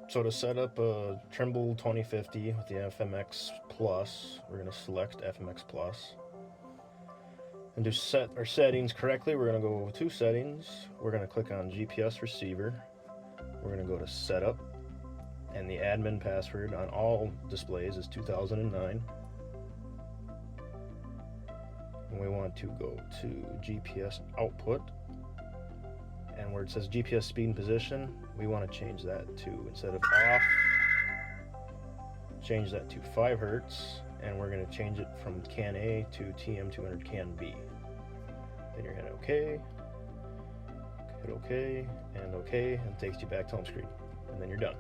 So to set up a Trimble 2050 with the FmX Plus, we're going to select FmX Plus. And to set our settings correctly, we're going to go to settings. We're going to click on GPS receiver. We're going to go to setup. And the admin password on all displays is 2009. And we want to go to GPS output. And where it says GPS speed and position, we want to change that to, instead of off, change that to 5 Hertz, and we're going to change it from CAN A to TM200 CAN B. Then you're hit OK, and it takes you back to home screen, and then you're done.